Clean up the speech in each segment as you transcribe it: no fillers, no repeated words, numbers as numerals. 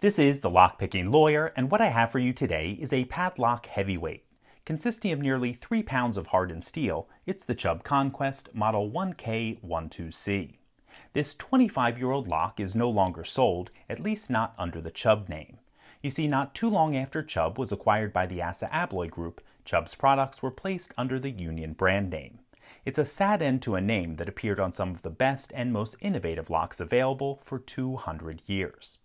This is the Lockpicking Lawyer, and what I have for you today is a Padlock heavyweight. Consisting of nearly 3 pounds of hardened steel, it's the Chubb Conquest Model 1K12C. This 25-year-old lock is no longer sold, at least not under the Chubb name. You see, not too long after Chubb was acquired by the Abloy Group, Chubb's products were placed under the Union brand name. It's a sad end to a name that appeared on some of the best and most innovative locks available for 200 years.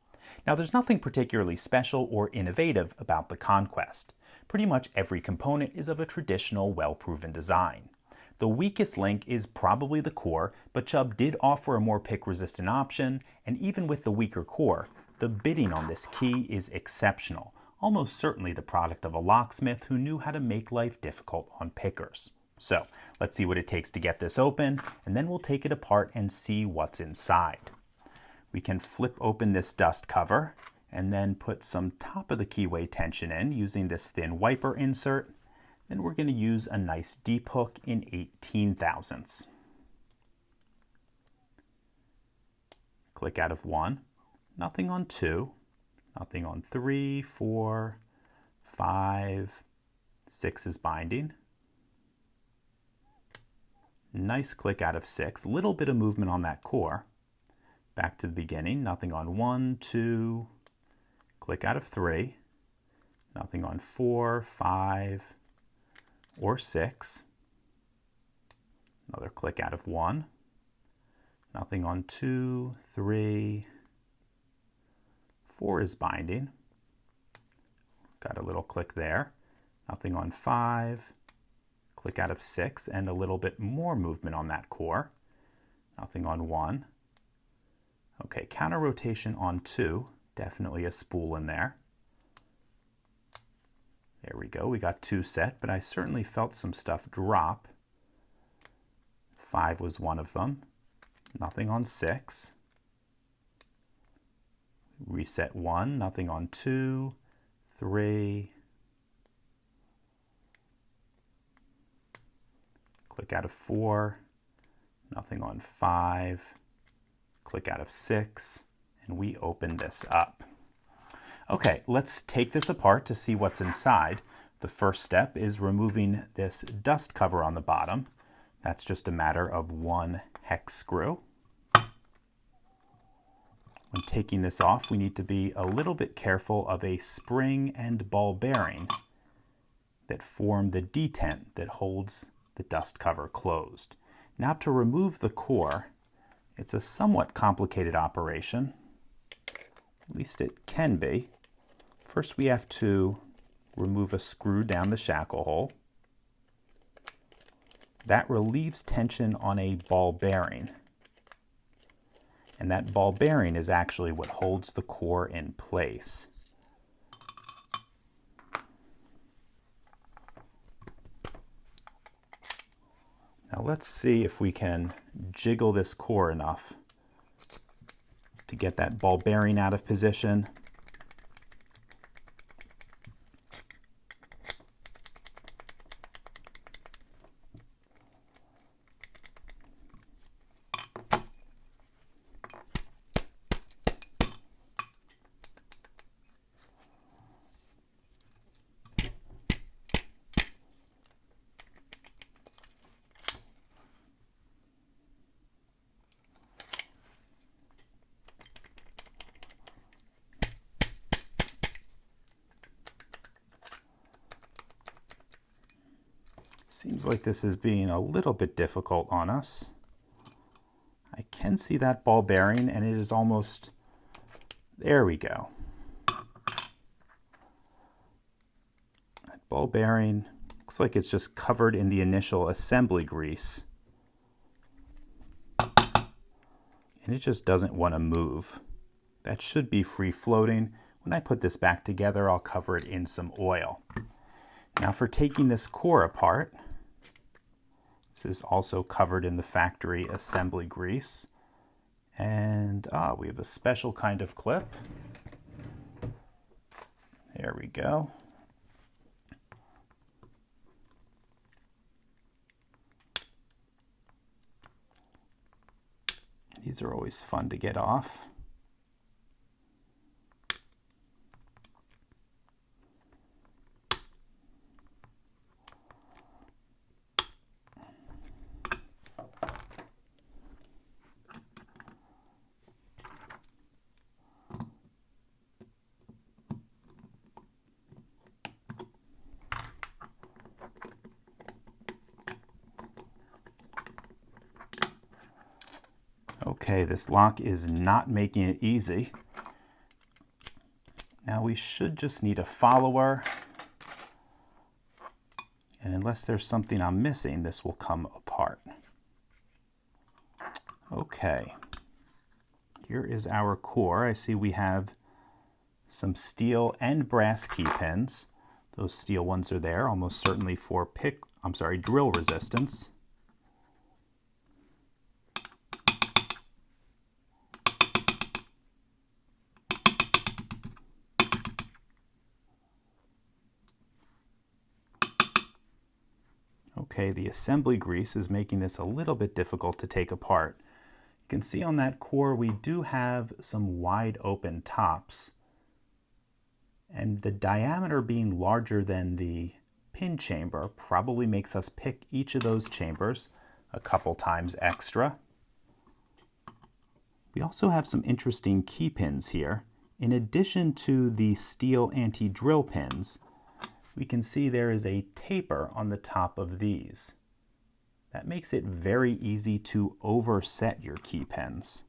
Now, there's nothing particularly special or innovative about the Conquest. Pretty much every component is of a traditional, well-proven design. The weakest link is probably the core, but Chubb did offer a more pick-resistant option, and even with the weaker core, the bitting on this key is exceptional, almost certainly the product of a locksmith who knew how to make life difficult on pickers. So, let's see what it takes to get this open, and then we'll take it apart and see what's inside. We can flip open this dust cover and then put some top of the keyway tension in using this thin wiper insert. Then we're going to use a nice deep hook in 18 thousandths. Click out of 1, nothing on 2, nothing on 3, 4, 5, 6 is binding. Nice click out of 6, little bit of movement on that core. Back to the beginning, nothing on 1, 2, click out of 3, nothing on 4, 5, or 6. Another click out of 1, nothing on 2, 3, 4 is binding. Got a little click there, nothing on 5, click out of 6, and a little bit more movement on that core, nothing on 1. Okay, counter rotation on 2, definitely a spool in there. There we go, we got 2 set, but I certainly felt some stuff drop. 5 was one of them, nothing on 6. Reset 1, nothing on 2, 3. Click out of 4, nothing on 5. Click out of 6, and we open this up. Okay, let's take this apart to see what's inside. The first step is removing this dust cover on the bottom. That's just a matter of 1 hex screw. When taking this off, we need to be a little bit careful of a spring and ball bearing that form the detent that holds the dust cover closed. Now, to remove the core, it's a somewhat complicated operation. At least it can be. First, we have to remove a screw down the shackle hole. That relieves tension on a ball bearing. And that ball bearing is actually what holds the core in place. Now let's see if we can jiggle this core enough to get that ball bearing out of position. Seems like this is being a little bit difficult on us. I can see that ball bearing, and it is almost, there we go. That ball bearing looks like it's just covered in the initial assembly grease. And it just doesn't want to move. That should be free floating. When I put this back together, I'll cover it in some oil. Now for taking this core apart, this is also covered in the factory assembly grease. And we have a special kind of clip. There we go. These are always fun to get off. Okay, this lock is not making it easy. Now we should just need a follower. And unless there's something I'm missing, this will come apart. Okay, here is our core. I see we have some steel and brass key pins. Those steel ones are there, almost certainly for drill resistance. Okay, the assembly grease is making this a little bit difficult to take apart. You can see on that core we do have some wide open tops, and the diameter being larger than the pin chamber probably makes us pick each of those chambers a couple times extra. We also have some interesting key pins here. In addition to the steel anti-drill pins, we can see there is a taper on the top of these. That makes it very easy to overset your key pins.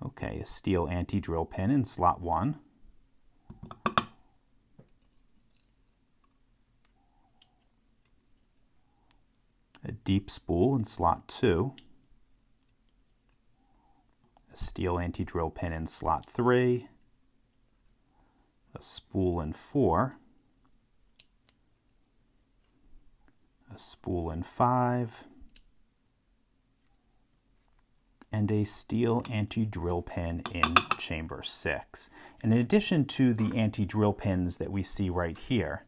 Okay, a steel anti-drill pin in slot 1. A deep spool in slot 2. A steel anti-drill pin in slot 3. A spool in 4. A spool in 5, and a steel anti-drill pin in chamber 6. And in addition to the anti-drill pins that we see right here,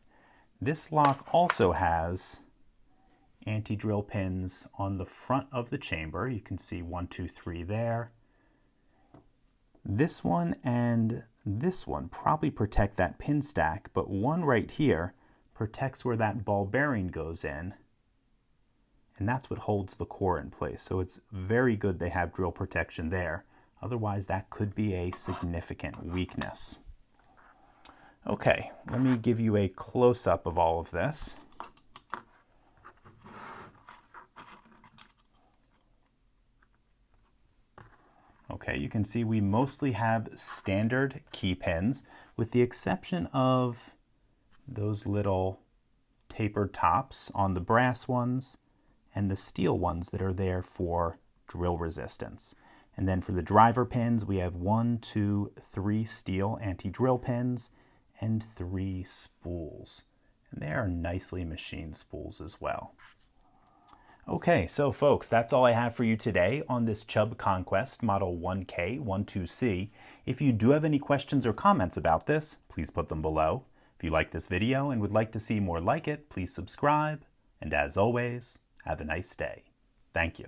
this lock also has anti-drill pins on the front of the chamber. You can see 1, 2, 3 there. This one and this one probably protect that pin stack, but one right here protects where that ball bearing goes in, and that's what holds the core in place. So it's very good they have drill protection there. Otherwise, that could be a significant weakness. Okay, let me give you a close-up of all of this. Okay, you can see we mostly have standard key pins, with the exception of those little tapered tops on the brass ones and the steel ones that are there for drill resistance. And then for the driver pins, we have 1, 2, 3 steel anti-drill pins and 3 spools. And they are nicely machined spools as well. Okay, so folks, that's all I have for you today on this Chubb Conquest Model 1K12C. If you do have any questions or comments about this, please put them below. If you like this video and would like to see more like it, please subscribe. And as always, have a nice day. Thank you.